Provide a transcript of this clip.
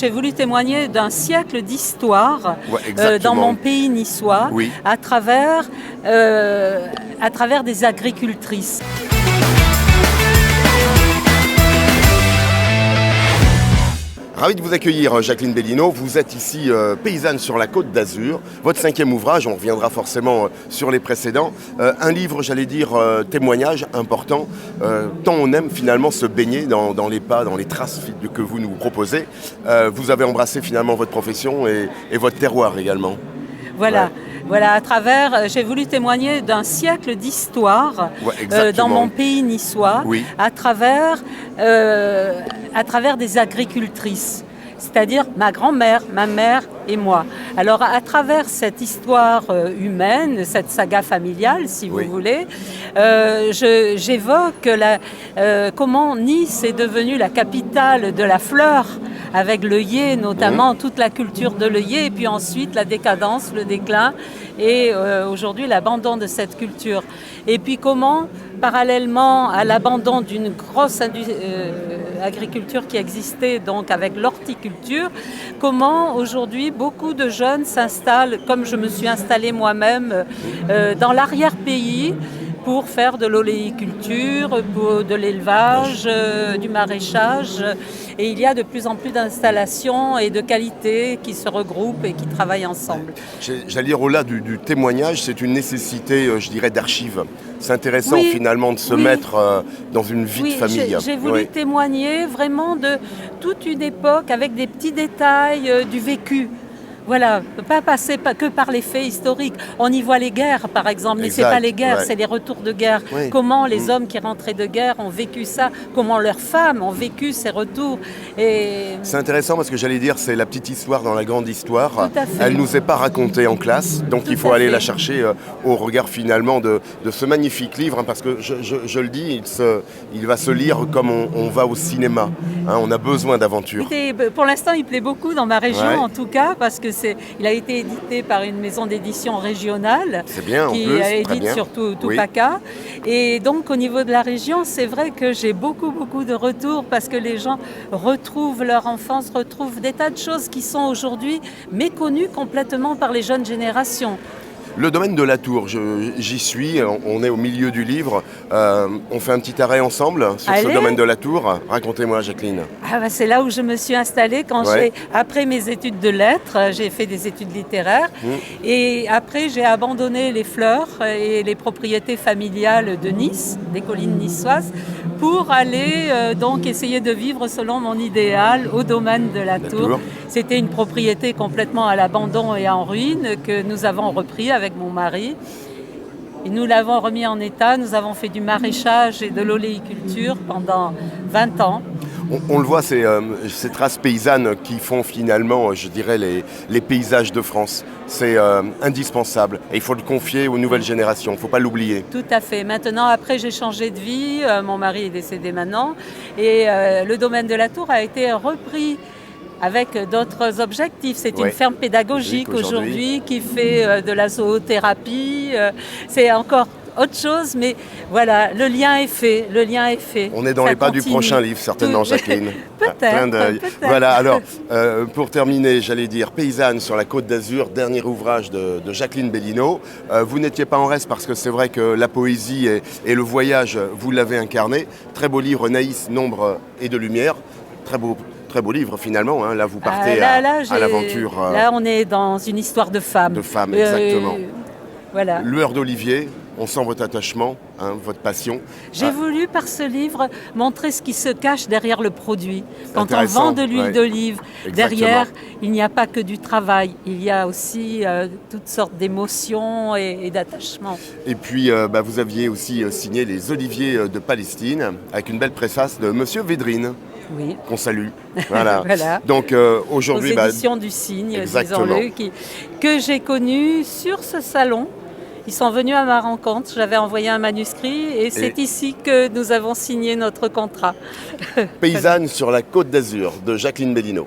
J'ai voulu témoigner d'un siècle d'histoire Ouais, dans mon pays niçois Oui. à travers des agricultrices. Ravi de vous accueillir, Jacqueline Bellino. Vous êtes ici paysanne sur la Côte d'Azur. Votre 5e ouvrage, on reviendra forcément sur les précédents. Un livre, j'allais dire, témoignage important, tant on aime finalement se baigner dans les pas, dans les traces que vous nous proposez. Vous avez embrassé finalement votre profession et votre terroir également. Voilà. Ouais. Voilà, j'ai voulu témoigner d'un siècle d'histoire dans mon pays niçois Oui. à travers des agricultrices, c'est-à-dire ma grand-mère, ma mère et moi. Alors à travers cette histoire humaine, cette saga familiale si vous voulez, j'évoque comment Nice est devenue la capitale de la fleur, avec l'œillet notamment, toute la culture de l'œillet, et puis ensuite la décadence, le déclin, et aujourd'hui l'abandon de cette culture. Et puis comment, parallèlement à l'abandon d'une grosse agriculture qui existait, donc avec l'horticulture, comment aujourd'hui beaucoup de jeunes s'installent, comme je me suis installée moi-même, dans l'arrière-pays, pour faire de l'oléiculture, de l'élevage, du maraîchage. Et il y a de plus en plus d'installations et de qualités qui se regroupent et qui travaillent ensemble. J'allais dire, au-delà du témoignage, c'est une nécessité, je dirais, d'archives. C'est intéressant finalement de se mettre dans une vie de famille. J'ai voulu témoigner vraiment de toute une époque avec des petits détails du vécu. Voilà, pas passer que par les faits historiques. On y voit les guerres, par exemple, mais ce n'est pas les guerres, c'est les retours de guerre. Oui. Comment les hommes qui rentraient de guerre ont vécu ça, comment leurs femmes ont vécu ces retours. Et... C'est intéressant parce que j'allais dire, c'est la petite histoire dans la grande histoire. Tout à fait. Elle ne nous est pas racontée en classe, donc il faut aller la chercher au regard finalement de ce magnifique livre, hein, parce que je le dis, il va se lire comme on va au cinéma. Hein, on a besoin d'aventure. Pour l'instant, il plaît beaucoup dans ma région, en tout cas, parce que il a été édité par une maison d'édition régionale qui édite surtout Tupaca. Et donc au niveau de la région, c'est vrai que j'ai beaucoup de retours parce que les gens retrouvent leur enfance, retrouvent des tas de choses qui sont aujourd'hui méconnues complètement par les jeunes générations. Le domaine de la Tour, j'y suis, on est au milieu du livre. On fait un petit arrêt ensemble sur ce domaine de la Tour. Racontez-moi, Jacqueline. C'est là où je me suis installée après mes études de lettres, j'ai fait des études littéraires. Et après, j'ai abandonné les fleurs et les propriétés familiales de Nice, des collines niçoises, pour aller donc essayer de vivre selon mon idéal au domaine de la Tour. C'était une propriété complètement à l'abandon et en ruine que nous avons repris avec mon mari. Et nous l'avons remis en état, nous avons fait du maraîchage et de l'oléiculture pendant 20 ans. On le voit, ces traces paysannes qui font finalement, je dirais, les paysages de France. C'est indispensable et il faut le confier aux nouvelles générations, il ne faut pas l'oublier. Tout à fait. Maintenant, après, j'ai changé de vie, mon mari est décédé maintenant et le domaine de la Tour a été repris avec d'autres objectifs. C'est une ferme pédagogique aujourd'hui qui fait de la zoothérapie. C'est encore autre chose, mais voilà, le lien est fait. On est dans les pas du prochain livre, certainement, Jacqueline. Peut-être. Voilà, alors, pour terminer, j'allais dire, Paysanne sur la Côte d'Azur, dernier ouvrage de Jacqueline Bellino. Vous n'étiez pas en reste parce que c'est vrai que la poésie et le voyage, vous l'avez incarné. Très beau livre, Naïs, Nombre et de lumière. Très beau livre finalement, hein. Là vous partez à l'aventure. Là on est dans une histoire de femme. De femme, exactement. Voilà. Lueur d'olivier, on sent votre attachement, hein, votre passion. J'ai voulu par ce livre montrer ce qui se cache derrière le produit. Quand on vend de l'huile d'olive, derrière il n'y a pas que du travail, il y a aussi toutes sortes d'émotions et d'attachements. Et puis vous aviez aussi signé les Oliviers de Palestine avec une belle préface de Monsieur Védrine. Oui. Qu'on salue. Voilà. Donc aujourd'hui, aux éditions du Cygne, disons-le, que j'ai connu sur ce salon. Ils sont venus à ma rencontre, j'avais envoyé un manuscrit et c'est ici que nous avons signé notre contrat. Paysanne sur la Côte d'Azur de Jacqueline Bellino.